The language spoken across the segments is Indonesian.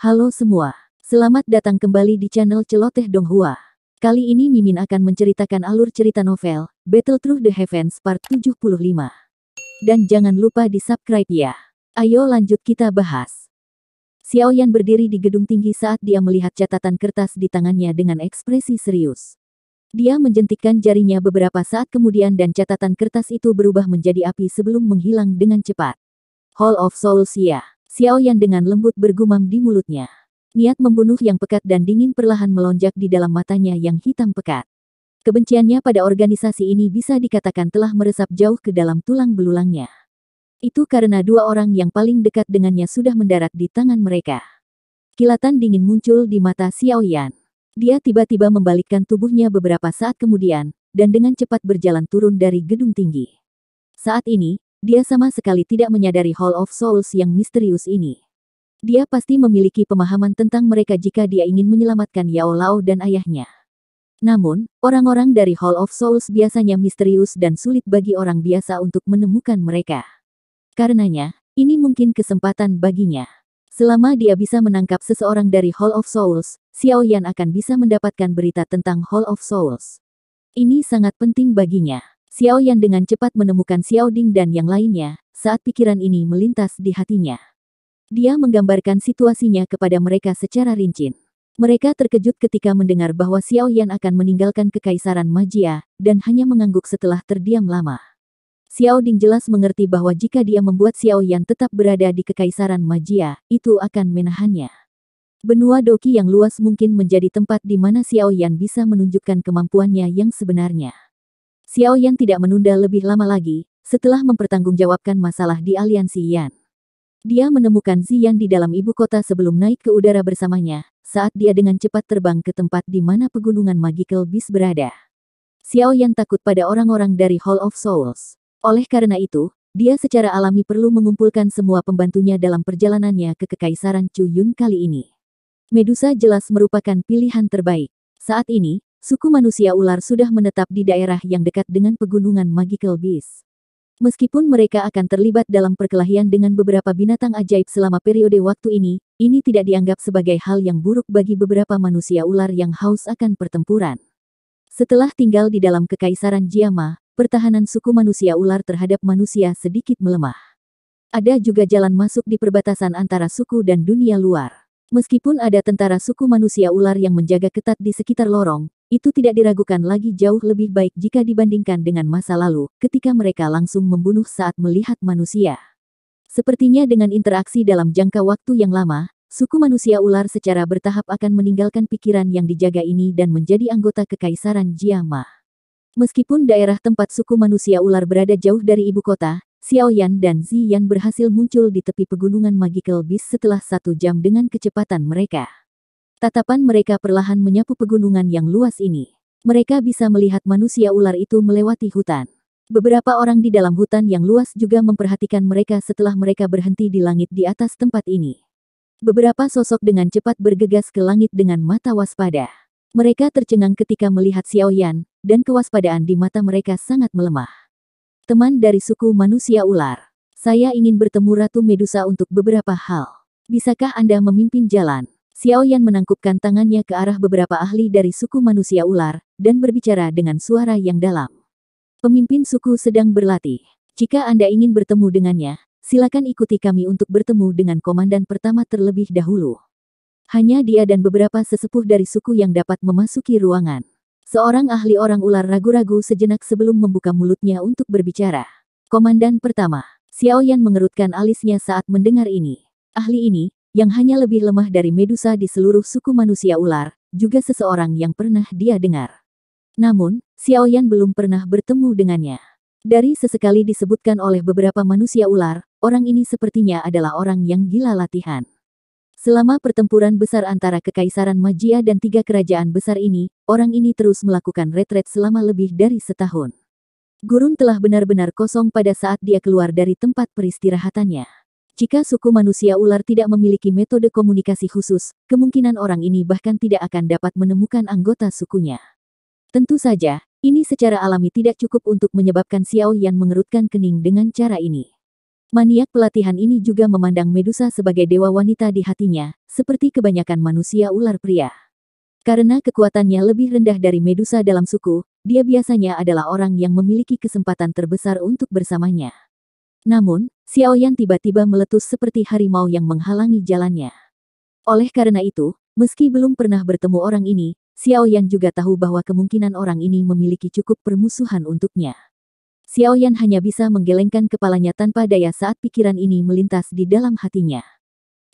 Halo semua, selamat datang kembali di channel Celoteh Donghua. Kali ini Mimin akan menceritakan alur cerita novel, Battle Through the Heavens Part 75. Dan jangan lupa di-subscribe ya. Ayo lanjut kita bahas. Xiaoyan berdiri di gedung tinggi saat dia melihat catatan kertas di tangannya dengan ekspresi serius. Dia menjentikkan jarinya beberapa saat kemudian dan catatan kertas itu berubah menjadi api sebelum menghilang dengan cepat. Hall of Souls ya. Xiaoyan dengan lembut bergumam di mulutnya. Niat membunuh yang pekat dan dingin perlahan melonjak di dalam matanya yang hitam pekat. Kebenciannya pada organisasi ini bisa dikatakan telah meresap jauh ke dalam tulang belulangnya. Itu karena dua orang yang paling dekat dengannya sudah mendarat di tangan mereka. Kilatan dingin muncul di mata Xiaoyan. Dia tiba-tiba membalikkan tubuhnya beberapa saat kemudian, dan dengan cepat berjalan turun dari gedung tinggi. Saat ini, dia sama sekali tidak menyadari Hall of Souls yang misterius ini. Dia pasti memiliki pemahaman tentang mereka jika dia ingin menyelamatkan Yao Lao dan ayahnya. Namun, orang-orang dari Hall of Souls biasanya misterius dan sulit bagi orang biasa untuk menemukan mereka. Karenanya, ini mungkin kesempatan baginya. Selama dia bisa menangkap seseorang dari Hall of Souls, Xiaoyan akan bisa mendapatkan berita tentang Hall of Souls. Ini sangat penting baginya. Xiaoyan dengan cepat menemukan Xiao Ding dan yang lainnya, saat pikiran ini melintas di hatinya. Dia menggambarkan situasinya kepada mereka secara rinci. Mereka terkejut ketika mendengar bahwa Xiaoyan akan meninggalkan Kekaisaran Magia, dan hanya mengangguk setelah terdiam lama. Xiao Ding jelas mengerti bahwa jika dia membuat Xiaoyan tetap berada di Kekaisaran Magia, itu akan menahannya. Benua Doqi yang luas mungkin menjadi tempat di mana Xiaoyan bisa menunjukkan kemampuannya yang sebenarnya. Xiaoyan tidak menunda lebih lama lagi, setelah mempertanggungjawabkan masalah di aliansi Yan. Dia menemukan Ziyan di dalam ibu kota sebelum naik ke udara bersamanya, saat dia dengan cepat terbang ke tempat di mana pegunungan Magical Beast berada. Xiaoyan takut pada orang-orang dari Hall of Souls. Oleh karena itu, dia secara alami perlu mengumpulkan semua pembantunya dalam perjalanannya ke Kekaisaran Chu Yun kali ini. Medusa jelas merupakan pilihan terbaik. Saat ini, suku manusia ular sudah menetap di daerah yang dekat dengan pegunungan Magical Beast. Meskipun mereka akan terlibat dalam perkelahian dengan beberapa binatang ajaib selama periode waktu ini tidak dianggap sebagai hal yang buruk bagi beberapa manusia ular yang haus akan pertempuran. Setelah tinggal di dalam Kekaisaran Jiama, pertahanan suku manusia ular terhadap manusia sedikit melemah. Ada juga jalan masuk di perbatasan antara suku dan dunia luar. Meskipun ada tentara suku manusia ular yang menjaga ketat di sekitar lorong, itu tidak diragukan lagi jauh lebih baik jika dibandingkan dengan masa lalu, ketika mereka langsung membunuh saat melihat manusia. Sepertinya dengan interaksi dalam jangka waktu yang lama, suku manusia ular secara bertahap akan meninggalkan pikiran yang dijaga ini dan menjadi anggota Kekaisaran Jiama. Meskipun daerah tempat suku manusia ular berada jauh dari ibu kota, Xiaoyan dan Ziyan berhasil muncul di tepi pegunungan Magical Beast setelah 1 jam dengan kecepatan mereka. Tatapan mereka perlahan menyapu pegunungan yang luas ini. Mereka bisa melihat manusia ular itu melewati hutan. Beberapa orang di dalam hutan yang luas juga memperhatikan mereka setelah mereka berhenti di langit di atas tempat ini. Beberapa sosok dengan cepat bergegas ke langit dengan mata waspada. Mereka tercengang ketika melihat Xiaoyan, dan kewaspadaan di mata mereka sangat melemah. Teman dari suku manusia ular. Saya ingin bertemu Ratu Medusa untuk beberapa hal. Bisakah Anda memimpin jalan? Xiaoyan menangkupkan tangannya ke arah beberapa ahli dari suku manusia ular, dan berbicara dengan suara yang dalam. Pemimpin suku sedang berlatih. Jika Anda ingin bertemu dengannya, silakan ikuti kami untuk bertemu dengan komandan pertama terlebih dahulu. Hanya dia dan beberapa sesepuh dari suku yang dapat memasuki ruangan. Seorang ahli orang ular ragu-ragu sejenak sebelum membuka mulutnya untuk berbicara. Komandan pertama. Xiaoyan mengerutkan alisnya saat mendengar ini. Ahli ini, yang hanya lebih lemah dari Medusa di seluruh suku manusia ular, juga seseorang yang pernah dia dengar. Namun, Xiaoyan belum pernah bertemu dengannya. Dari sesekali disebutkan oleh beberapa manusia ular, orang ini sepertinya adalah orang yang gila latihan. Selama pertempuran besar antara Kekaisaran Magia dan 3 kerajaan besar ini, orang ini terus melakukan retret selama lebih dari setahun. Gurun telah benar-benar kosong pada saat dia keluar dari tempat peristirahatannya. Jika suku manusia ular tidak memiliki metode komunikasi khusus, kemungkinan orang ini bahkan tidak akan dapat menemukan anggota sukunya. Tentu saja, ini secara alami tidak cukup untuk menyebabkan Xiaoyan mengerutkan kening dengan cara ini. Maniak pelatihan ini juga memandang Medusa sebagai dewa wanita di hatinya, seperti kebanyakan manusia ular pria. Karena kekuatannya lebih rendah dari Medusa dalam suku, dia biasanya adalah orang yang memiliki kesempatan terbesar untuk bersamanya. Namun, Xiaoyan tiba-tiba meletus seperti harimau yang menghalangi jalannya. Oleh karena itu, meski belum pernah bertemu orang ini, Xiaoyan juga tahu bahwa kemungkinan orang ini memiliki cukup permusuhan untuknya. Xiaoyan hanya bisa menggelengkan kepalanya tanpa daya saat pikiran ini melintas di dalam hatinya.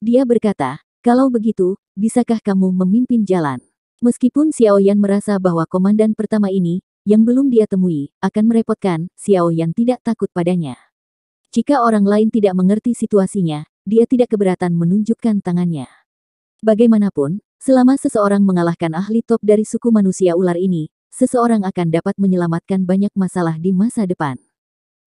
Dia berkata, "Kalau begitu, bisakah kamu memimpin jalan?" Meskipun Xiaoyan merasa bahwa komandan pertama ini, yang belum dia temui, akan merepotkan, Xiaoyan tidak takut padanya. Jika orang lain tidak mengerti situasinya, dia tidak keberatan menunjukkan tangannya. Bagaimanapun, selama seseorang mengalahkan ahli top dari suku manusia ular ini, seseorang akan dapat menyelamatkan banyak masalah di masa depan.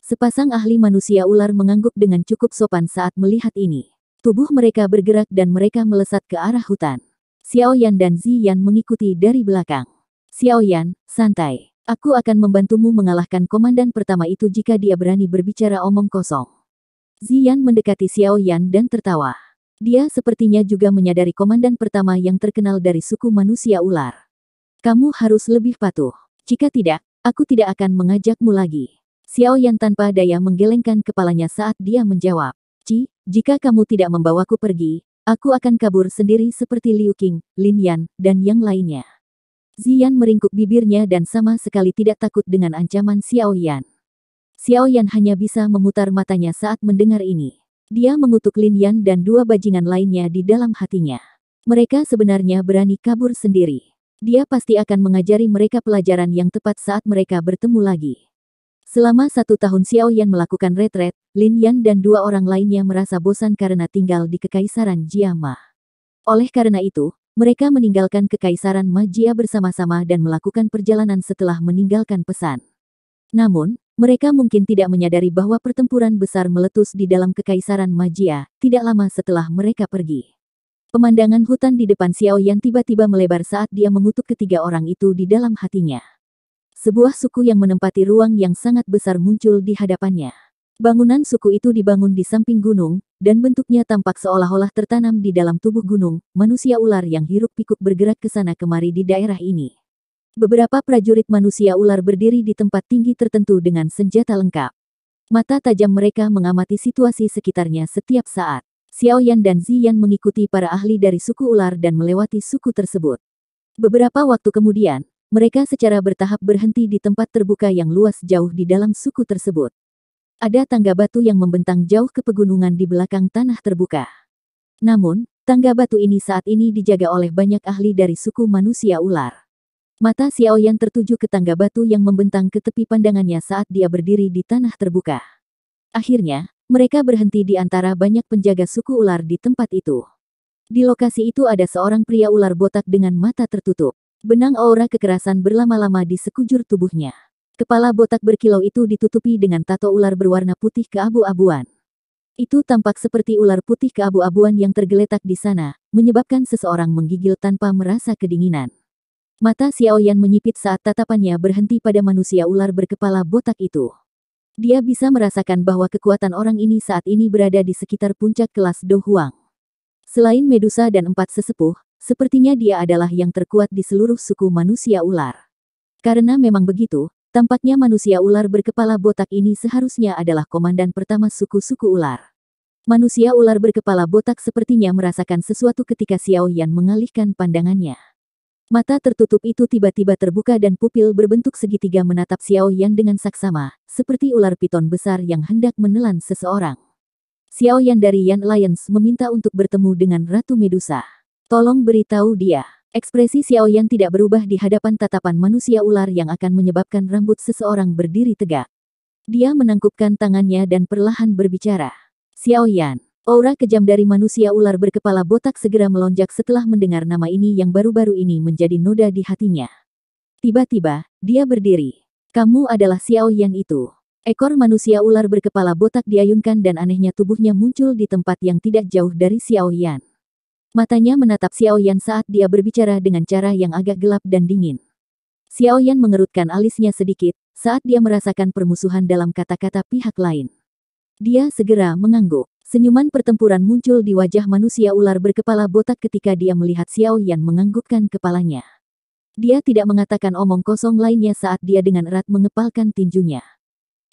Sepasang ahli manusia ular mengangguk dengan cukup sopan saat melihat ini. Tubuh mereka bergerak dan mereka melesat ke arah hutan. Xiaoyan dan Ziyan mengikuti dari belakang. "Xiaoyan, santai. Aku akan membantumu mengalahkan komandan pertama itu jika dia berani berbicara omong kosong." Ziyan mendekati Xiaoyan dan tertawa. Dia sepertinya juga menyadari komandan pertama yang terkenal dari suku manusia ular. "Kamu harus lebih patuh. Jika tidak, aku tidak akan mengajakmu lagi." Xiaoyan tanpa daya menggelengkan kepalanya saat dia menjawab. Jika kamu tidak membawaku pergi, aku akan kabur sendiri seperti Liu Qing, Lin Yan, dan yang lainnya." Ziyan meringkuk bibirnya dan sama sekali tidak takut dengan ancaman Xiaoyan. Xiaoyan hanya bisa memutar matanya saat mendengar ini. Dia mengutuk Lin Yan dan dua bajingan lainnya di dalam hatinya. Mereka sebenarnya berani kabur sendiri. Dia pasti akan mengajari mereka pelajaran yang tepat saat mereka bertemu lagi. Selama 1 tahun Xiaoyan melakukan retret, Lin Yan dan dua orang lainnya merasa bosan karena tinggal di Kekaisaran Jia Ma. Oleh karena itu, mereka meninggalkan Kekaisaran Ma Jia bersama-sama dan melakukan perjalanan setelah meninggalkan pesan. Namun, mereka mungkin tidak menyadari bahwa pertempuran besar meletus di dalam Kekaisaran Ma Jia, tidak lama setelah mereka pergi. Pemandangan hutan di depan Xiaoyan tiba-tiba melebar saat dia mengutuk ketiga orang itu di dalam hatinya. Sebuah suku yang menempati ruang yang sangat besar muncul di hadapannya. Bangunan suku itu dibangun di samping gunung, dan bentuknya tampak seolah-olah tertanam di dalam tubuh gunung. Manusia ular yang hiruk-pikuk bergerak ke sana kemari di daerah ini. Beberapa prajurit manusia ular berdiri di tempat tinggi tertentu dengan senjata lengkap. Mata tajam mereka mengamati situasi sekitarnya setiap saat. Xiaoyan dan Ziyan mengikuti para ahli dari suku ular dan melewati suku tersebut. Beberapa waktu kemudian, mereka secara bertahap berhenti di tempat terbuka yang luas jauh di dalam suku tersebut. Ada tangga batu yang membentang jauh ke pegunungan di belakang tanah terbuka. Namun, tangga batu ini saat ini dijaga oleh banyak ahli dari suku manusia ular. Mata Xiaoyan tertuju ke tangga batu yang membentang ke tepi pandangannya saat dia berdiri di tanah terbuka. Akhirnya, mereka berhenti di antara banyak penjaga suku ular di tempat itu. Di lokasi itu ada seorang pria ular botak dengan mata tertutup. Benang aura kekerasan berlama-lama di sekujur tubuhnya. Kepala botak berkilau itu ditutupi dengan tato ular berwarna putih keabu-abuan. Itu tampak seperti ular putih keabu-abuan yang tergeletak di sana, menyebabkan seseorang menggigil tanpa merasa kedinginan. Mata Xiaoyan menyipit saat tatapannya berhenti pada manusia ular berkepala botak itu. Dia bisa merasakan bahwa kekuatan orang ini saat ini berada di sekitar puncak kelas Do Huang. Selain Medusa dan 4 sesepuh, sepertinya dia adalah yang terkuat di seluruh suku manusia ular. Karena memang begitu, tampaknya manusia ular berkepala botak ini seharusnya adalah komandan pertama suku-suku ular. Manusia ular berkepala botak sepertinya merasakan sesuatu ketika Xiaoyan mengalihkan pandangannya. Mata tertutup itu tiba-tiba terbuka dan pupil berbentuk segitiga menatap Xiaoyan dengan saksama, seperti ular piton besar yang hendak menelan seseorang. Xiaoyan dari Yan Alliance meminta untuk bertemu dengan Ratu Medusa. "Tolong beritahu dia." Ekspresi Xiaoyan tidak berubah di hadapan tatapan manusia ular yang akan menyebabkan rambut seseorang berdiri tegak. Dia menangkupkan tangannya dan perlahan berbicara. "Xiaoyan." Aura kejam dari manusia ular berkepala botak segera melonjak setelah mendengar nama ini yang baru-baru ini menjadi noda di hatinya. Tiba-tiba, dia berdiri. "Kamu adalah Xiaoyan itu." Ekor manusia ular berkepala botak diayunkan dan anehnya tubuhnya muncul di tempat yang tidak jauh dari Xiaoyan. Matanya menatap Xiaoyan saat dia berbicara dengan cara yang agak gelap dan dingin. Xiaoyan mengerutkan alisnya sedikit, saat dia merasakan permusuhan dalam kata-kata pihak lain. Dia segera mengangguk. Senyuman pertempuran muncul di wajah manusia ular berkepala botak ketika dia melihat Xiao Yan menganggukkan kepalanya. Dia tidak mengatakan omong kosong lainnya saat dia dengan erat mengepalkan tinjunya.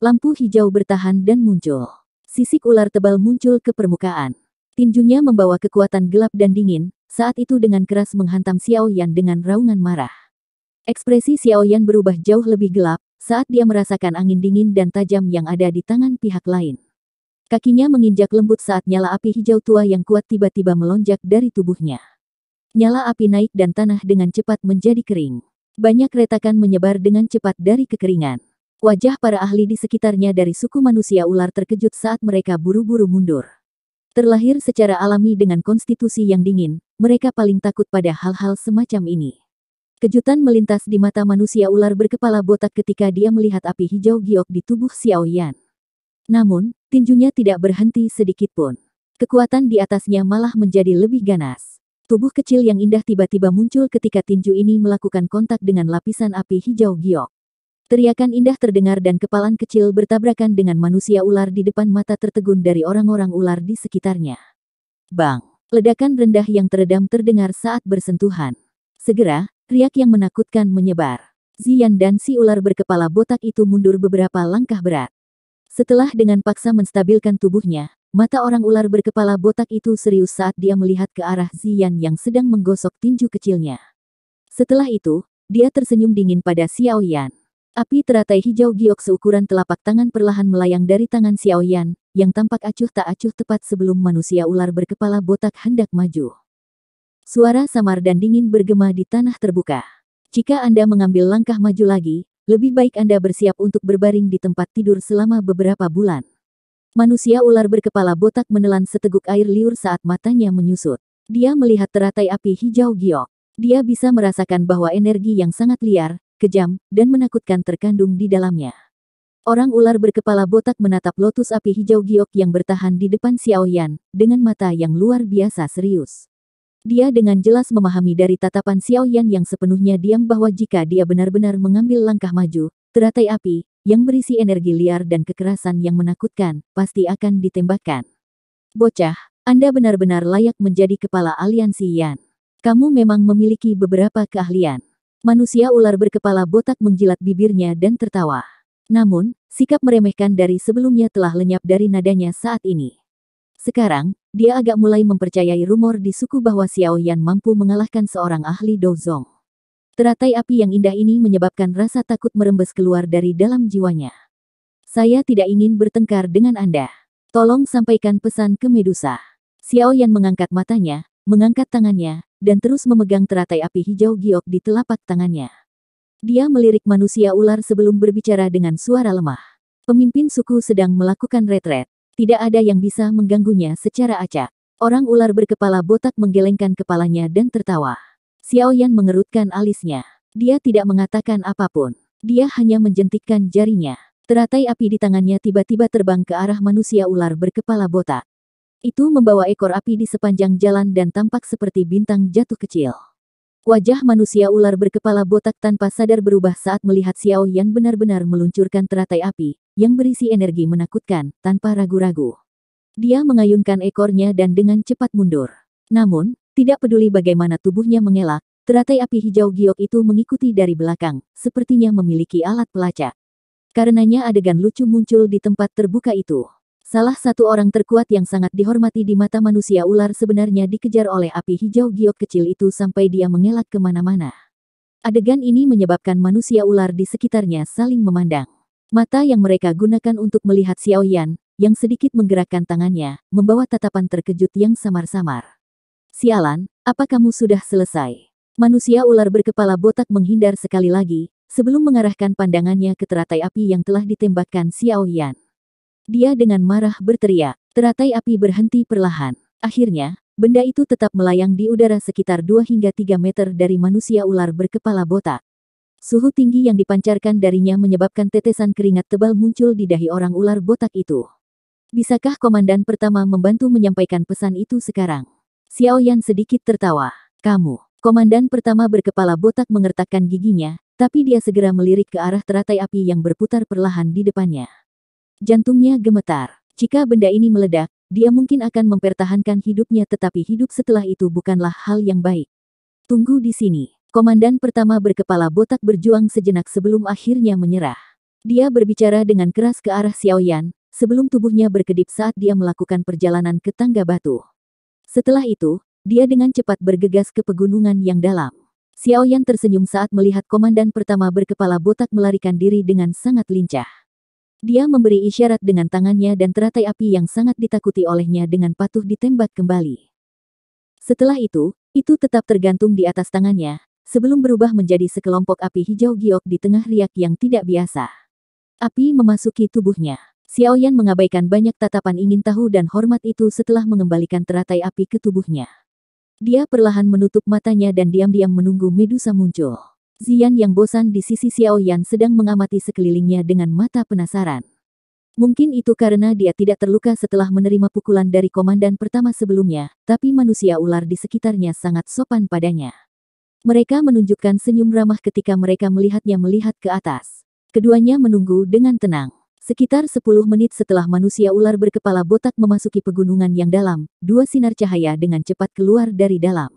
Lampu hijau bertahan dan muncul. Sisik ular tebal muncul ke permukaan. Tinjunya membawa kekuatan gelap dan dingin, saat itu dengan keras menghantam Xiao Yan dengan raungan marah. Ekspresi Xiao Yan berubah jauh lebih gelap, saat dia merasakan angin dingin dan tajam yang ada di tangan pihak lain. Kakinya menginjak lembut saat nyala api hijau tua yang kuat tiba-tiba melonjak dari tubuhnya. Nyala api naik dan tanah dengan cepat menjadi kering. Banyak retakan menyebar dengan cepat dari kekeringan. Wajah para ahli di sekitarnya dari suku manusia ular terkejut saat mereka buru-buru mundur. Terlahir secara alami dengan konstitusi yang dingin, mereka paling takut pada hal-hal semacam ini. Kejutan melintas di mata manusia ular berkepala botak ketika dia melihat api hijau giok di tubuh Xiao Yan. Namun, tinjunya tidak berhenti sedikit pun. Kekuatan di atasnya malah menjadi lebih ganas. Tubuh kecil yang indah tiba-tiba muncul ketika tinju ini melakukan kontak dengan lapisan api hijau giok. Teriakan indah terdengar dan kepalan kecil bertabrakan dengan manusia ular di depan mata tertegun dari orang-orang ular di sekitarnya. Bang! Ledakan rendah yang teredam terdengar saat bersentuhan. Segera, riak yang menakutkan menyebar. Ziyan dan si ular berkepala botak itu mundur beberapa langkah berat. Setelah dengan paksa menstabilkan tubuhnya, mata orang ular berkepala botak itu serius saat dia melihat ke arah Ziyan yang sedang menggosok tinju kecilnya. Setelah itu, dia tersenyum dingin pada Xiao Yan. Api teratai hijau giok seukuran telapak tangan perlahan melayang dari tangan Xiao Yan, yang tampak acuh tak acuh tepat sebelum manusia ular berkepala botak hendak maju. Suara samar dan dingin bergema di tanah terbuka. Jika Anda mengambil langkah maju lagi, lebih baik Anda bersiap untuk berbaring di tempat tidur selama beberapa bulan. Manusia ular berkepala botak menelan seteguk air liur saat matanya menyusut. Dia melihat teratai api hijau giok. Dia bisa merasakan bahwa energi yang sangat liar, kejam, dan menakutkan terkandung di dalamnya. Orang ular berkepala botak menatap lotus api hijau giok yang bertahan di depan Xiao Yan, dengan mata yang luar biasa serius. Dia dengan jelas memahami dari tatapan Xiao Yan yang sepenuhnya diam bahwa jika dia benar-benar mengambil langkah maju, teratai api, yang berisi energi liar dan kekerasan yang menakutkan, pasti akan ditembakkan. Bocah, Anda benar-benar layak menjadi kepala aliansi Yan. Kamu memang memiliki beberapa keahlian. Manusia ular berkepala botak menjilat bibirnya dan tertawa. Namun, sikap meremehkan dari sebelumnya telah lenyap dari nadanya saat ini. Sekarang, dia agak mulai mempercayai rumor di suku bahwa Xiao Yan mampu mengalahkan seorang ahli Dozong. Teratai api yang indah ini menyebabkan rasa takut merembes keluar dari dalam jiwanya. Saya tidak ingin bertengkar dengan Anda. Tolong sampaikan pesan ke Medusa. Xiao Yan mengangkat matanya, mengangkat tangannya, dan terus memegang teratai api hijau giok di telapak tangannya. Dia melirik manusia ular sebelum berbicara dengan suara lemah. Pemimpin suku sedang melakukan retret. Tidak ada yang bisa mengganggunya secara acak. Orang ular berkepala botak menggelengkan kepalanya dan tertawa. Xiao Yan mengerutkan alisnya. Dia tidak mengatakan apapun. Dia hanya menjentikkan jarinya. Teratai api di tangannya tiba-tiba terbang ke arah manusia ular berkepala botak. Itu membawa ekor api di sepanjang jalan dan tampak seperti bintang jatuh kecil. Wajah manusia ular berkepala botak tanpa sadar berubah saat melihat Xiao Yan benar-benar meluncurkan teratai api, yang berisi energi menakutkan, tanpa ragu-ragu. Dia mengayunkan ekornya dan dengan cepat mundur. Namun, tidak peduli bagaimana tubuhnya mengelak, teratai api hijau giok itu mengikuti dari belakang, sepertinya memiliki alat pelacak. Karenanya adegan lucu muncul di tempat terbuka itu. Salah satu orang terkuat yang sangat dihormati di mata manusia ular sebenarnya dikejar oleh api hijau giok kecil itu sampai dia mengelak kemana-mana. Adegan ini menyebabkan manusia ular di sekitarnya saling memandang. Mata yang mereka gunakan untuk melihat Xiao Yan, yang sedikit menggerakkan tangannya, membawa tatapan terkejut yang samar-samar. Sialan, apa kamu sudah selesai? Manusia ular berkepala botak menghindar sekali lagi, sebelum mengarahkan pandangannya ke teratai api yang telah ditembakkan Xiao Yan. Dia dengan marah berteriak. Teratai api berhenti perlahan. Akhirnya, benda itu tetap melayang di udara sekitar 2 hingga 3 meter dari manusia ular berkepala botak. Suhu tinggi yang dipancarkan darinya menyebabkan tetesan keringat tebal muncul di dahi orang ular botak itu. Bisakah komandan pertama membantu menyampaikan pesan itu sekarang? Xiao Yan sedikit tertawa. Kamu. Komandan pertama berkepala botak mengertakkan giginya, tapi dia segera melirik ke arah teratai api yang berputar perlahan di depannya. Jantungnya gemetar. Jika benda ini meledak, dia mungkin akan mempertahankan hidupnya tetapi hidup setelah itu bukanlah hal yang baik. Tunggu di sini. Komandan pertama berkepala botak berjuang sejenak sebelum akhirnya menyerah. Dia berbicara dengan keras ke arah Xiaoyan, sebelum tubuhnya berkedip saat dia melakukan perjalanan ke tangga batu. Setelah itu, dia dengan cepat bergegas ke pegunungan yang dalam. Xiaoyan tersenyum saat melihat komandan pertama berkepala botak melarikan diri dengan sangat lincah. Dia memberi isyarat dengan tangannya dan teratai api yang sangat ditakuti olehnya dengan patuh ditembak kembali. Setelah itu tetap tergantung di atas tangannya, sebelum berubah menjadi sekelompok api hijau giok di tengah riak yang tidak biasa. Api memasuki tubuhnya. Xiaoyan mengabaikan banyak tatapan ingin tahu dan hormat itu setelah mengembalikan teratai api ke tubuhnya. Dia perlahan menutup matanya dan diam-diam menunggu Medusa muncul. Ziyan yang bosan di sisi Xiaoyan sedang mengamati sekelilingnya dengan mata penasaran. Mungkin itu karena dia tidak terluka setelah menerima pukulan dari komandan pertama sebelumnya, tapi manusia ular di sekitarnya sangat sopan padanya. Mereka menunjukkan senyum ramah ketika mereka melihatnya melihat ke atas. Keduanya menunggu dengan tenang. Sekitar 10 menit setelah manusia ular berkepala botak memasuki pegunungan yang dalam, dua sinar cahaya dengan cepat keluar dari dalam.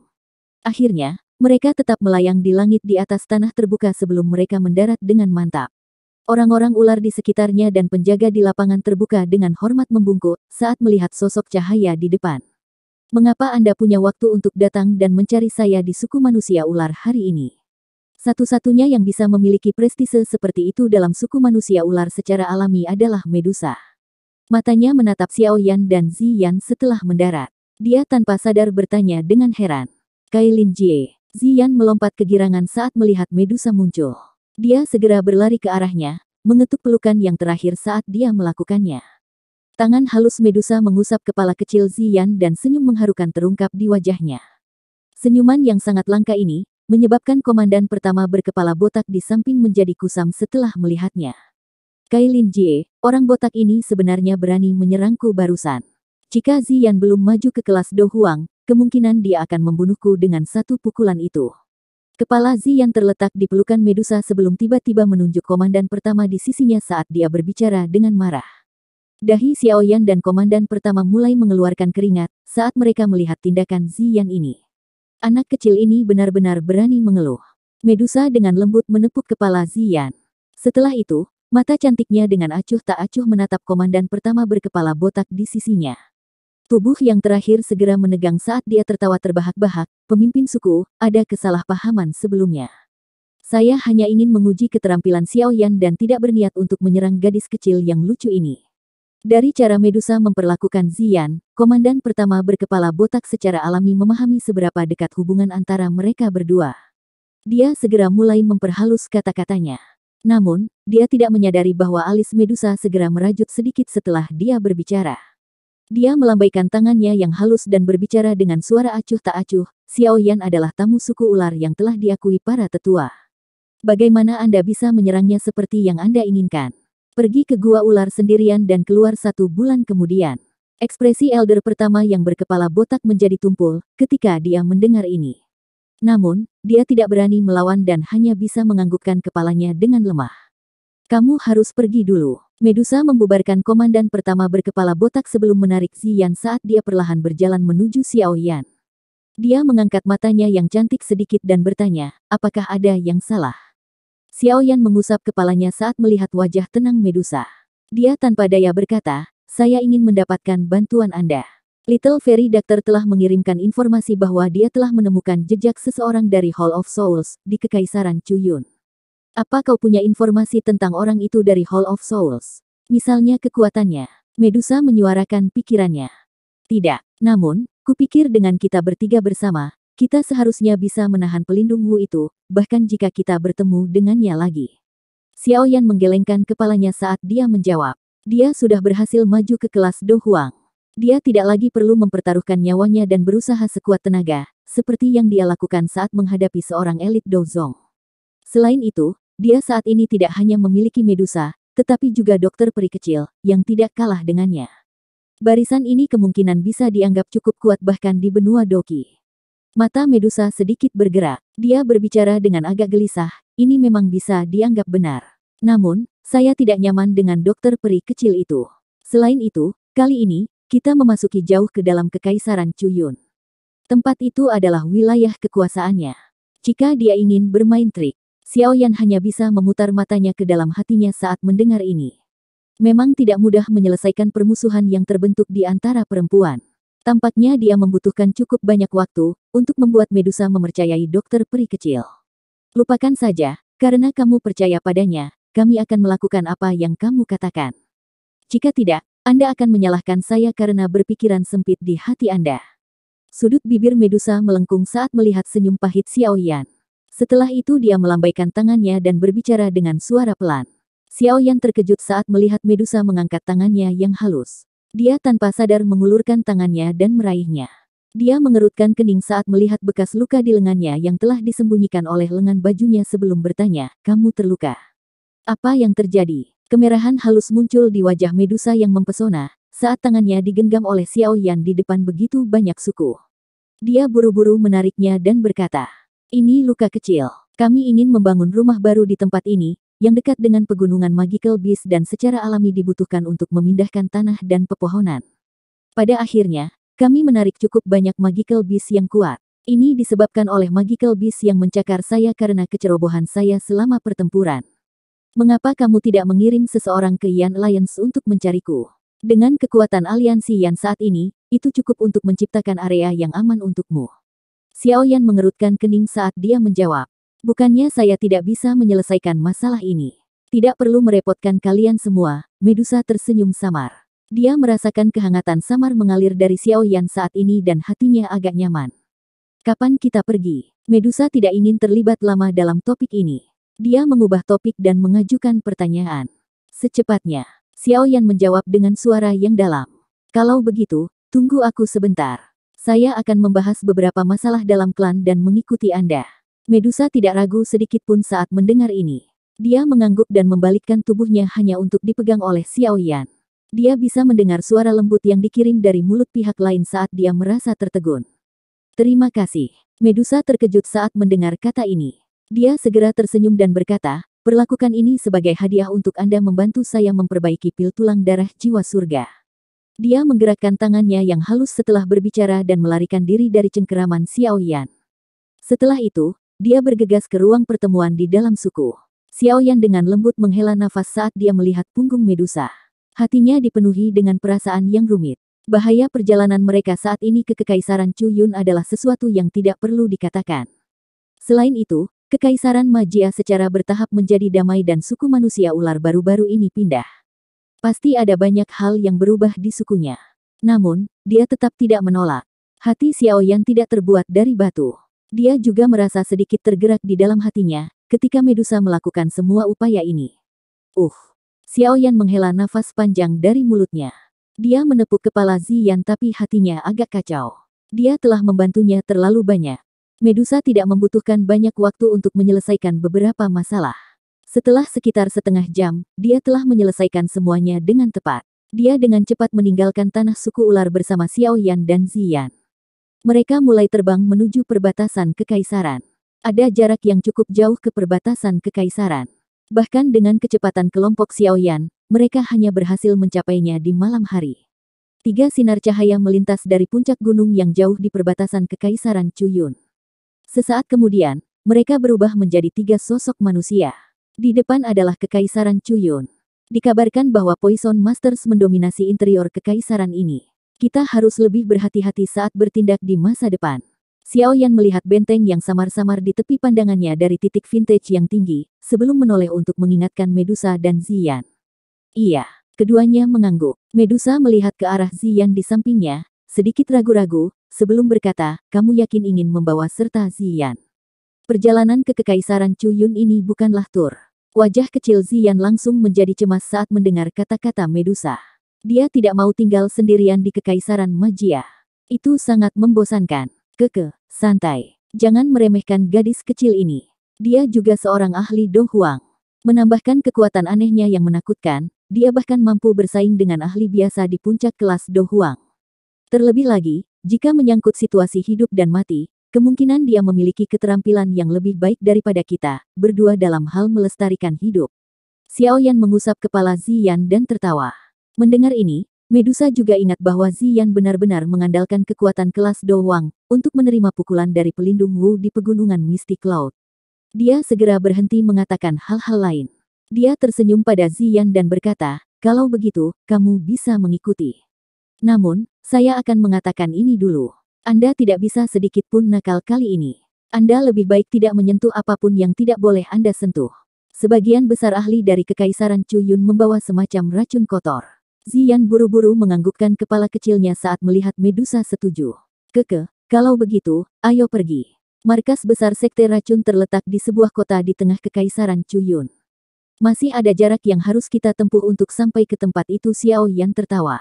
Akhirnya, mereka tetap melayang di langit di atas tanah terbuka sebelum mereka mendarat dengan mantap. Orang-orang ular di sekitarnya dan penjaga di lapangan terbuka dengan hormat membungkuk saat melihat sosok cahaya di depan. Mengapa Anda punya waktu untuk datang dan mencari saya di suku manusia ular hari ini? Satu-satunya yang bisa memiliki prestise seperti itu dalam suku manusia ular secara alami adalah Medusa. Matanya menatap Xiaoyan dan Ziyan setelah mendarat. Dia tanpa sadar bertanya dengan heran. Kailin Jie. Ziyan melompat kegirangan saat melihat Medusa muncul. Dia segera berlari ke arahnya, mengetuk pelukan yang terakhir saat dia melakukannya. Tangan halus Medusa mengusap kepala kecil Ziyan dan senyum mengharukan terungkap di wajahnya. Senyuman yang sangat langka ini, menyebabkan komandan pertama berkepala botak di samping menjadi kusam setelah melihatnya. Kailin Jie, orang botak ini sebenarnya berani menyerangku barusan. Jika Ziyan belum maju ke kelas Do Huang, kemungkinan dia akan membunuhku dengan satu pukulan itu. Kepala Ziyan terletak di pelukan Medusa sebelum tiba-tiba menunjuk komandan pertama di sisinya saat dia berbicara dengan marah. Dahi Xiaoyan dan komandan pertama mulai mengeluarkan keringat saat mereka melihat tindakan Ziyan ini. Anak kecil ini benar-benar berani mengeluh. Medusa dengan lembut menepuk kepala Ziyan. Setelah itu, mata cantiknya dengan acuh tak acuh menatap komandan pertama berkepala botak di sisinya. Tubuh yang terakhir segera menegang saat dia tertawa terbahak-bahak. Pemimpin suku, ada kesalahpahaman sebelumnya. Saya hanya ingin menguji keterampilan Xiaoyan dan tidak berniat untuk menyerang gadis kecil yang lucu ini. Dari cara Medusa memperlakukan Ziyan, komandan pertama berkepala botak secara alami memahami seberapa dekat hubungan antara mereka berdua. Dia segera mulai memperhalus kata-katanya. Namun, dia tidak menyadari bahwa alis Medusa segera merajut sedikit setelah dia berbicara. Dia melambaikan tangannya yang halus dan berbicara dengan suara acuh tak acuh. Xiaoyan adalah tamu suku ular yang telah diakui para tetua. Bagaimana Anda bisa menyerangnya seperti yang Anda inginkan? Pergi ke gua ular sendirian dan keluar 1 bulan kemudian. Ekspresi elder pertama yang berkepala botak menjadi tumpul ketika dia mendengar ini. Namun, dia tidak berani melawan dan hanya bisa menganggukkan kepalanya dengan lemah. Kamu harus pergi dulu. Medusa membubarkan komandan pertama berkepala botak sebelum menarik Ziyan saat dia perlahan berjalan menuju Xiaoyan. Dia mengangkat matanya yang cantik sedikit dan bertanya, apakah ada yang salah? Xiaoyan mengusap kepalanya saat melihat wajah tenang Medusa. Dia tanpa daya berkata, saya ingin mendapatkan bantuan Anda. Little Fairy Doctor telah mengirimkan informasi bahwa dia telah menemukan jejak seseorang dari Hall of Souls di Kekaisaran Chuyun. Apa kau punya informasi tentang orang itu dari Hall of Souls? Misalnya kekuatannya. Medusa menyuarakan pikirannya. Tidak, namun, kupikir dengan kita bertiga bersama, kita seharusnya bisa menahan pelindung Wu itu, bahkan jika kita bertemu dengannya lagi. Xiaoyan menggelengkan kepalanya saat dia menjawab. Dia sudah berhasil maju ke kelas Do Huang. Dia tidak lagi perlu mempertaruhkan nyawanya dan berusaha sekuat tenaga, seperti yang dia lakukan saat menghadapi seorang elit Dozong. Selain itu, dia saat ini tidak hanya memiliki Medusa, tetapi juga dokter peri kecil, yang tidak kalah dengannya. Barisan ini kemungkinan bisa dianggap cukup kuat bahkan di benua Doki. Mata Medusa sedikit bergerak. Dia berbicara dengan agak gelisah, ini memang bisa dianggap benar. Namun, saya tidak nyaman dengan dokter peri kecil itu. Selain itu, Kali ini, kita memasuki jauh ke dalam Kekaisaran Chuyun. Tempat itu adalah wilayah kekuasaannya. Jika dia ingin bermain trik, Xiaoyan hanya bisa memutar matanya ke dalam hatinya saat mendengar ini. Memang tidak mudah menyelesaikan permusuhan yang terbentuk di antara perempuan. Tampaknya dia membutuhkan cukup banyak waktu untuk membuat Medusa mempercayai dokter peri kecil. Lupakan saja, karena kamu percaya padanya, kami akan melakukan apa yang kamu katakan. Jika tidak, Anda akan menyalahkan saya karena berpikiran sempit di hati Anda. Sudut bibir Medusa melengkung saat melihat senyum pahit Xiaoyan. Setelah itu dia melambaikan tangannya dan berbicara dengan suara pelan. Xiaoyan terkejut saat melihat Medusa mengangkat tangannya yang halus. Dia tanpa sadar mengulurkan tangannya dan meraihnya. Dia mengerutkan kening saat melihat bekas luka di lengannya yang telah disembunyikan oleh lengan bajunya sebelum bertanya, "Kamu terluka? Apa yang terjadi?" Kemerahan halus muncul di wajah Medusa yang mempesona saat tangannya digenggam oleh Xiaoyan di depan begitu banyak suku. Dia buru-buru menariknya dan berkata, "Ini luka kecil. Kami ingin membangun rumah baru di tempat ini, yang dekat dengan pegunungan Magical Beast dan secara alami dibutuhkan untuk memindahkan tanah dan pepohonan. Pada akhirnya, kami menarik cukup banyak Magical Beast yang kuat. Ini disebabkan oleh Magical Beast yang mencakar saya karena kecerobohan saya selama pertempuran. Mengapa kamu tidak mengirim seseorang ke Yan Alliance untuk mencariku? Dengan kekuatan aliansi Yan saat ini, itu cukup untuk menciptakan area yang aman untukmu." Xiaoyan mengerutkan kening saat dia menjawab. "Bukannya saya tidak bisa menyelesaikan masalah ini. Tidak perlu merepotkan kalian semua." Medusa tersenyum samar. Dia merasakan kehangatan samar mengalir dari Xiaoyan saat ini dan hatinya agak nyaman. "Kapan kita pergi?" Medusa tidak ingin terlibat lama dalam topik ini. Dia mengubah topik dan mengajukan pertanyaan. "Secepatnya." Xiaoyan menjawab dengan suara yang dalam. "Kalau begitu, tunggu aku sebentar. Saya akan membahas beberapa masalah dalam klan dan mengikuti Anda." Medusa tidak ragu sedikit pun saat mendengar ini. Dia mengangguk dan membalikkan tubuhnya hanya untuk dipegang oleh Xiaoyan. Dia bisa mendengar suara lembut yang dikirim dari mulut pihak lain saat dia merasa tertegun. "Terima kasih." Medusa terkejut saat mendengar kata ini. Dia segera tersenyum dan berkata, "Perlakukan ini sebagai hadiah untuk Anda membantu saya memperbaiki pil tulang darah jiwa surga." Dia menggerakkan tangannya yang halus setelah berbicara dan melarikan diri dari cengkeraman Xiaoyan. Setelah itu, dia bergegas ke ruang pertemuan di dalam suku. Xiaoyan dengan lembut menghela nafas saat dia melihat punggung Medusa. Hatinya dipenuhi dengan perasaan yang rumit. Bahaya perjalanan mereka saat ini ke Kekaisaran Chuyun adalah sesuatu yang tidak perlu dikatakan. Selain itu, Kekaisaran Magia secara bertahap menjadi damai dan suku manusia ular baru-baru ini pindah. Pasti ada banyak hal yang berubah di sukunya. Namun, dia tetap tidak menolak. Hati Xiaoyan tidak terbuat dari batu. Dia juga merasa sedikit tergerak di dalam hatinya, ketika Medusa melakukan semua upaya ini. Xiaoyan menghela nafas panjang dari mulutnya. Dia menepuk kepala Ziyan tapi hatinya agak kacau. Dia telah membantunya terlalu banyak. Medusa tidak membutuhkan banyak waktu untuk menyelesaikan beberapa masalah. Setelah sekitar setengah jam, dia telah menyelesaikan semuanya dengan tepat. Dia dengan cepat meninggalkan tanah suku ular bersama Xiaoyan dan Ziyan. Mereka mulai terbang menuju perbatasan kekaisaran. Ada jarak yang cukup jauh ke perbatasan kekaisaran. Bahkan dengan kecepatan kelompok Xiaoyan, mereka hanya berhasil mencapainya di malam hari. 3 sinar cahaya melintas dari puncak gunung yang jauh di perbatasan kekaisaran Chuyun. Sesaat kemudian, mereka berubah menjadi 3 sosok manusia. Di depan adalah Kekaisaran Chuyun. Dikabarkan bahwa Poison Masters mendominasi interior kekaisaran ini. Kita harus lebih berhati-hati saat bertindak di masa depan. Xiaoyan melihat benteng yang samar-samar di tepi pandangannya dari titik vintage yang tinggi, sebelum menoleh untuk mengingatkan Medusa dan Ziyan. Iya, keduanya mengangguk. Medusa melihat ke arah Ziyan di sampingnya, sedikit ragu-ragu, sebelum berkata, "Kamu yakin ingin membawa serta Ziyan? Perjalanan ke Kekaisaran Chuyun ini bukanlah tur." Wajah kecil Ziyan langsung menjadi cemas saat mendengar kata-kata Medusa. Dia tidak mau tinggal sendirian di Kekaisaran Magia. Itu sangat membosankan. Santai. Jangan meremehkan gadis kecil ini. Dia juga seorang ahli Do Huang. Menambahkan kekuatan anehnya yang menakutkan, dia bahkan mampu bersaing dengan ahli biasa di puncak kelas Do Huang. Terlebih lagi, jika menyangkut situasi hidup dan mati, kemungkinan dia memiliki keterampilan yang lebih baik daripada kita, berdua dalam hal melestarikan hidup. Xiaoyan mengusap kepala Ziyan dan tertawa. Mendengar ini, Medusa juga ingat bahwa Ziyan benar-benar mengandalkan kekuatan kelas Do Wang untuk menerima pukulan dari pelindung Wu di pegunungan Mystic Cloud. Dia segera berhenti mengatakan hal-hal lain. Dia tersenyum pada Ziyan dan berkata, kalau begitu, kamu bisa mengikuti. Namun, saya akan mengatakan ini dulu. Anda tidak bisa sedikit pun nakal kali ini. Anda lebih baik tidak menyentuh apapun yang tidak boleh Anda sentuh. Sebagian besar ahli dari Kekaisaran Chuyun membawa semacam racun kotor. Ziyan buru-buru menganggukkan kepala kecilnya saat melihat Medusa setuju. Kalau begitu, ayo pergi. Markas besar Sekte Racun terletak di sebuah kota di tengah Kekaisaran Chuyun. Masih ada jarak yang harus kita tempuh untuk sampai ke tempat itu. Xiao Yan tertawa.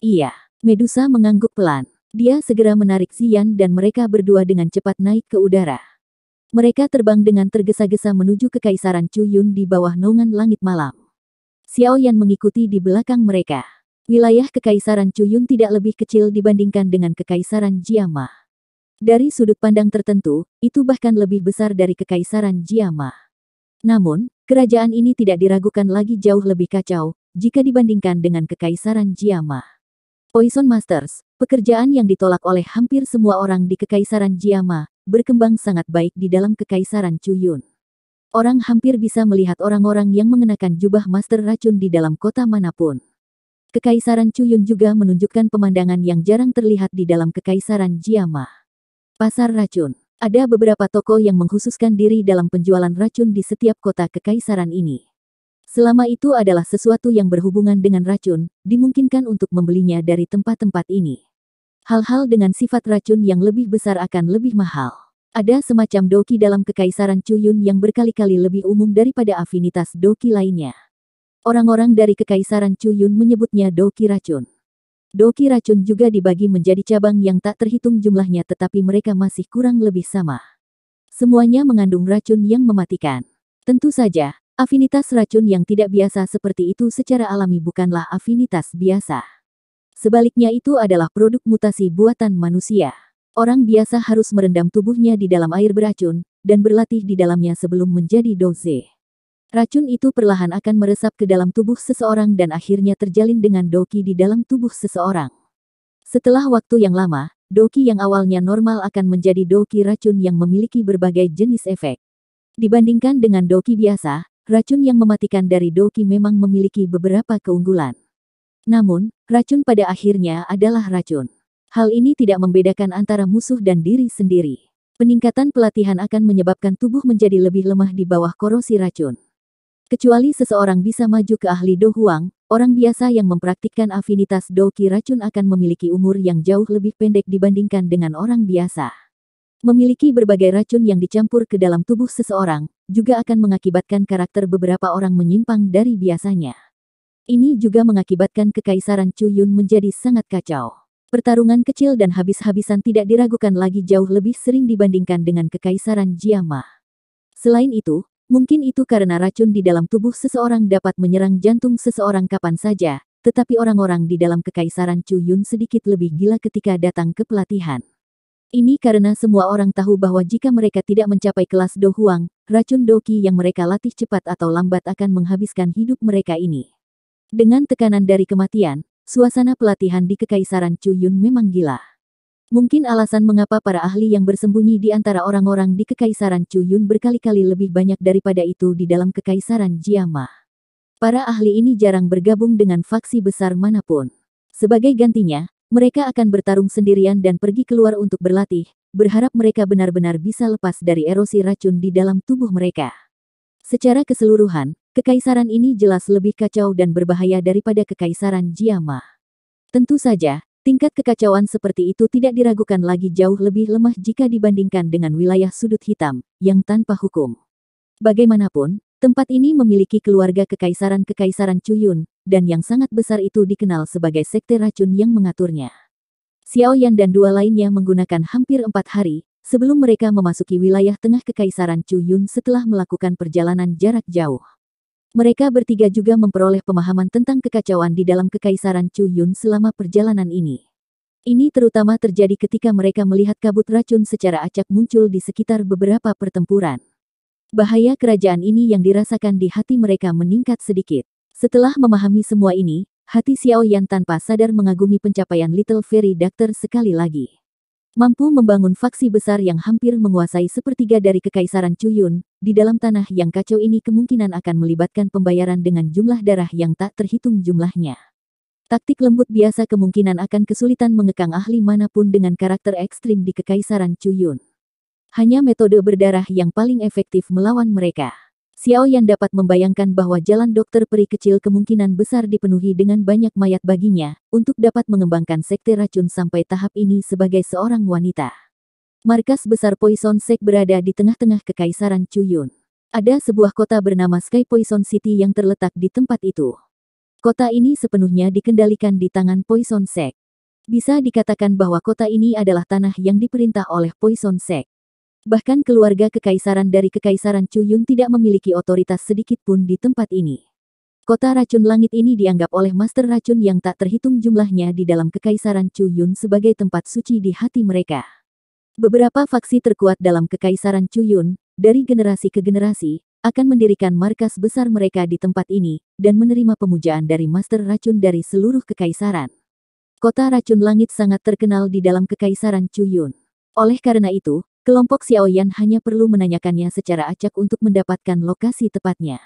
Iya, Medusa mengangguk pelan. Dia segera menarik Ziyan dan mereka berdua dengan cepat naik ke udara. Mereka terbang dengan tergesa-gesa menuju Kekaisaran Chuyun di bawah naungan langit malam. Xiao Yan mengikuti di belakang mereka. Wilayah Kekaisaran Chuyun tidak lebih kecil dibandingkan dengan Kekaisaran Jiama. Dari sudut pandang tertentu, itu bahkan lebih besar dari Kekaisaran Jiama. Namun, kerajaan ini tidak diragukan lagi jauh lebih kacau jika dibandingkan dengan Kekaisaran Jiama. Poison Masters, pekerjaan yang ditolak oleh hampir semua orang di Kekaisaran Jiama, berkembang sangat baik di dalam Kekaisaran Chuyun. Orang hampir bisa melihat orang-orang yang mengenakan jubah master racun di dalam kota manapun. Kekaisaran Chuyun juga menunjukkan pemandangan yang jarang terlihat di dalam Kekaisaran Jiama. Pasar racun. Ada beberapa toko yang mengkhususkan diri dalam penjualan racun di setiap kota Kekaisaran ini. Selama itu adalah sesuatu yang berhubungan dengan racun, dimungkinkan untuk membelinya dari tempat-tempat ini. Hal-hal dengan sifat racun yang lebih besar akan lebih mahal. Ada semacam doki dalam Kekaisaran Chuyun yang berkali-kali lebih umum daripada afinitas doki lainnya. Orang-orang dari Kekaisaran Chuyun menyebutnya doki racun. Doki racun juga dibagi menjadi cabang yang tak terhitung jumlahnya, tetapi mereka masih kurang lebih sama. Semuanya mengandung racun yang mematikan. Tentu saja, afinitas racun yang tidak biasa seperti itu secara alami bukanlah afinitas biasa. Sebaliknya itu adalah produk mutasi buatan manusia. Orang biasa harus merendam tubuhnya di dalam air beracun, dan berlatih di dalamnya sebelum menjadi doze. Racun itu perlahan akan meresap ke dalam tubuh seseorang dan akhirnya terjalin dengan doki di dalam tubuh seseorang. Setelah waktu yang lama, doki yang awalnya normal akan menjadi doki racun yang memiliki berbagai jenis efek. Dibandingkan dengan doki biasa, racun yang mematikan dari doki memang memiliki beberapa keunggulan. Namun, racun pada akhirnya adalah racun. Hal ini tidak membedakan antara musuh dan diri sendiri. Peningkatan pelatihan akan menyebabkan tubuh menjadi lebih lemah di bawah korosi racun. Kecuali seseorang bisa maju ke ahli Do Huang, orang biasa yang mempraktikkan afinitas doki racun akan memiliki umur yang jauh lebih pendek dibandingkan dengan orang biasa. Memiliki berbagai racun yang dicampur ke dalam tubuh seseorang, juga akan mengakibatkan karakter beberapa orang menyimpang dari biasanya. Ini juga mengakibatkan Kekaisaran Chuyun menjadi sangat kacau. Pertarungan kecil dan habis-habisan tidak diragukan lagi jauh lebih sering dibandingkan dengan Kekaisaran Jiama. Selain itu, mungkin itu karena racun di dalam tubuh seseorang dapat menyerang jantung seseorang kapan saja, tetapi orang-orang di dalam Kekaisaran Chuyun sedikit lebih gila ketika datang ke pelatihan. Ini karena semua orang tahu bahwa jika mereka tidak mencapai kelas Do Huang, racun doki yang mereka latih cepat atau lambat akan menghabiskan hidup mereka ini. Dengan tekanan dari kematian, suasana pelatihan di Kekaisaran Chuyun memang gila. Mungkin alasan mengapa para ahli yang bersembunyi di antara orang-orang di Kekaisaran Chuyun berkali-kali lebih banyak daripada itu di dalam Kekaisaran Jiama. Para ahli ini jarang bergabung dengan faksi besar manapun. Sebagai gantinya, mereka akan bertarung sendirian dan pergi keluar untuk berlatih, berharap mereka benar-benar bisa lepas dari erosi racun di dalam tubuh mereka. Secara keseluruhan, Kekaisaran ini jelas lebih kacau dan berbahaya daripada Kekaisaran Jiama. Tentu saja, tingkat kekacauan seperti itu tidak diragukan lagi jauh lebih lemah jika dibandingkan dengan wilayah sudut hitam, yang tanpa hukum. Bagaimanapun, tempat ini memiliki keluarga Kekaisaran Chuyun, dan yang sangat besar itu dikenal sebagai sekte racun yang mengaturnya. Xiao Yan dan dua lainnya menggunakan hampir 4 hari, sebelum mereka memasuki wilayah tengah Kekaisaran Chuyun setelah melakukan perjalanan jarak jauh. Mereka bertiga juga memperoleh pemahaman tentang kekacauan di dalam Kekaisaran Chuyun selama perjalanan ini. Ini terutama terjadi ketika mereka melihat kabut racun secara acak muncul di sekitar beberapa pertempuran. Bahaya kerajaan ini yang dirasakan di hati mereka meningkat sedikit. Setelah memahami semua ini, Hati Xiao Yan tanpa sadar mengagumi pencapaian Little Fairy Doctor sekali lagi. Mampu membangun faksi besar yang hampir menguasai sepertiga dari Kekaisaran Chuyun, di dalam tanah yang kacau ini kemungkinan akan melibatkan pembayaran dengan jumlah darah yang tak terhitung jumlahnya. Taktik lembut biasa kemungkinan akan kesulitan mengekang ahli manapun dengan karakter ekstrim di Kekaisaran Chuyun. Hanya metode berdarah yang paling efektif melawan mereka. Xiao Yan dapat membayangkan bahwa jalan dokter peri kecil kemungkinan besar dipenuhi dengan banyak mayat baginya, untuk dapat mengembangkan sekte racun sampai tahap ini sebagai seorang wanita. Markas besar Poison Sect berada di tengah-tengah Kekaisaran Chuyun. Ada sebuah kota bernama Sky Poison City yang terletak di tempat itu. Kota ini sepenuhnya dikendalikan di tangan Poison Sect. Bisa dikatakan bahwa kota ini adalah tanah yang diperintah oleh Poison Sect. Bahkan keluarga kekaisaran dari Kekaisaran Chuyun tidak memiliki otoritas sedikit pun di tempat ini. Kota racun langit ini dianggap oleh master racun yang tak terhitung jumlahnya di dalam Kekaisaran Chuyun sebagai tempat suci di hati mereka. Beberapa faksi terkuat dalam Kekaisaran Chuyun, dari generasi ke generasi, akan mendirikan markas besar mereka di tempat ini, dan menerima pemujaan dari master racun dari seluruh kekaisaran. Kota racun langit sangat terkenal di dalam Kekaisaran Chuyun. Oleh karena itu, kelompok Xiao Yan hanya perlu menanyakannya secara acak untuk mendapatkan lokasi tepatnya.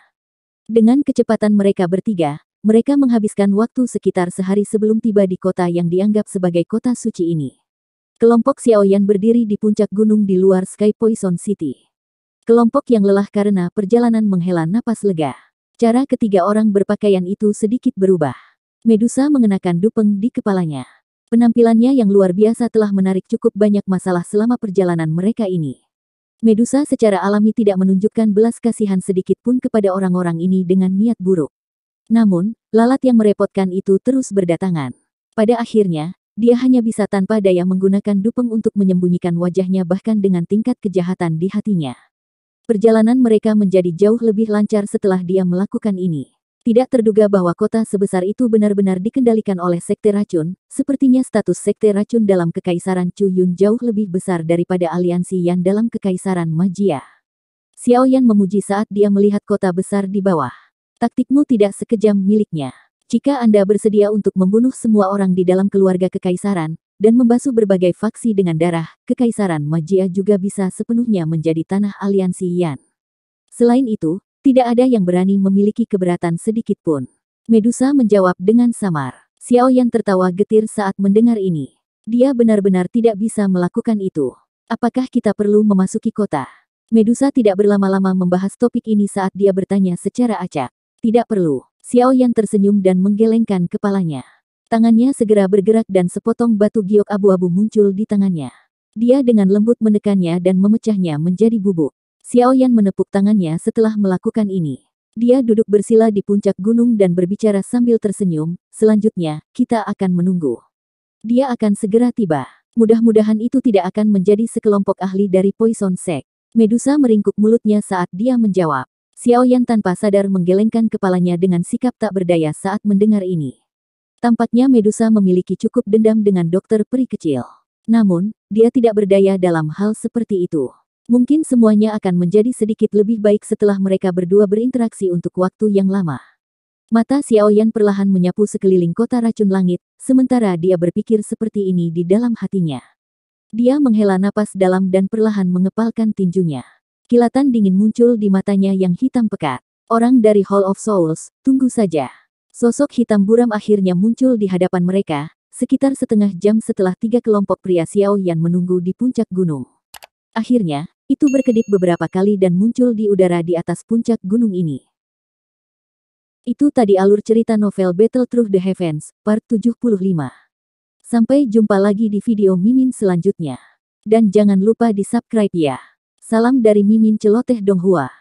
Dengan kecepatan mereka bertiga, mereka menghabiskan waktu sekitar sehari sebelum tiba di kota yang dianggap sebagai kota suci ini. Kelompok Xiao Yan berdiri di puncak gunung di luar Sky Poison City. Kelompok yang lelah karena perjalanan menghela napas lega. Cara ketiga orang berpakaian itu sedikit berubah. Medusa mengenakan dupeng di kepalanya. Penampilannya yang luar biasa telah menarik cukup banyak masalah selama perjalanan mereka ini. Medusa secara alami tidak menunjukkan belas kasihan sedikit pun kepada orang-orang ini dengan niat buruk. Namun, lalat yang merepotkan itu terus berdatangan. Pada akhirnya, dia hanya bisa tanpa daya menggunakan dupeng untuk menyembunyikan wajahnya bahkan dengan tingkat kejahatan di hatinya. Perjalanan mereka menjadi jauh lebih lancar setelah dia melakukan ini. Tidak terduga bahwa kota sebesar itu benar-benar dikendalikan oleh sekte racun, sepertinya status sekte racun dalam Kekaisaran Chuyun jauh lebih besar daripada aliansi Yan dalam Kekaisaran Magia. Xiao Yan memuji saat dia melihat kota besar di bawah. Taktikmu tidak sekejam miliknya. Jika Anda bersedia untuk membunuh semua orang di dalam keluarga Kekaisaran, dan membasuh berbagai faksi dengan darah, Kekaisaran Magia juga bisa sepenuhnya menjadi tanah aliansi Yan. Selain itu, tidak ada yang berani memiliki keberatan sedikit pun. Medusa menjawab dengan samar. Xiao Yan tertawa getir saat mendengar ini. Dia benar-benar tidak bisa melakukan itu. Apakah kita perlu memasuki kota? Medusa tidak berlama-lama membahas topik ini saat dia bertanya secara acak. Tidak perlu. Xiao Yan tersenyum dan menggelengkan kepalanya. Tangannya segera bergerak dan sepotong batu giok abu-abu muncul di tangannya. Dia dengan lembut menekannya dan memecahnya menjadi bubuk. Xiao Yan menepuk tangannya setelah melakukan ini. Dia duduk bersila di puncak gunung dan berbicara sambil tersenyum, selanjutnya, kita akan menunggu. Dia akan segera tiba. Mudah-mudahan itu tidak akan menjadi sekelompok ahli dari Poison Sect. Medusa meringkuk mulutnya saat dia menjawab. Xiao Yan tanpa sadar menggelengkan kepalanya dengan sikap tak berdaya saat mendengar ini. Tampaknya Medusa memiliki cukup dendam dengan dokter peri kecil. Namun, dia tidak berdaya dalam hal seperti itu. Mungkin semuanya akan menjadi sedikit lebih baik setelah mereka berdua berinteraksi untuk waktu yang lama. Mata Xiao Yan perlahan menyapu sekeliling kota racun langit, sementara dia berpikir seperti ini di dalam hatinya. Dia menghela napas dalam dan perlahan mengepalkan tinjunya. Kilatan dingin muncul di matanya yang hitam pekat. Orang dari Hall of Souls, tunggu saja. Sosok hitam buram akhirnya muncul di hadapan mereka, sekitar setengah jam setelah tiga kelompok pria Xiao Yan menunggu di puncak gunung. Akhirnya, itu berkedip beberapa kali dan muncul di udara di atas puncak gunung ini. Itu tadi alur cerita novel Battle Through the Heavens, part 75. Sampai jumpa lagi di video Mimin selanjutnya. Dan jangan lupa di subscribe ya. Salam dari Mimin Celoteh Donghua.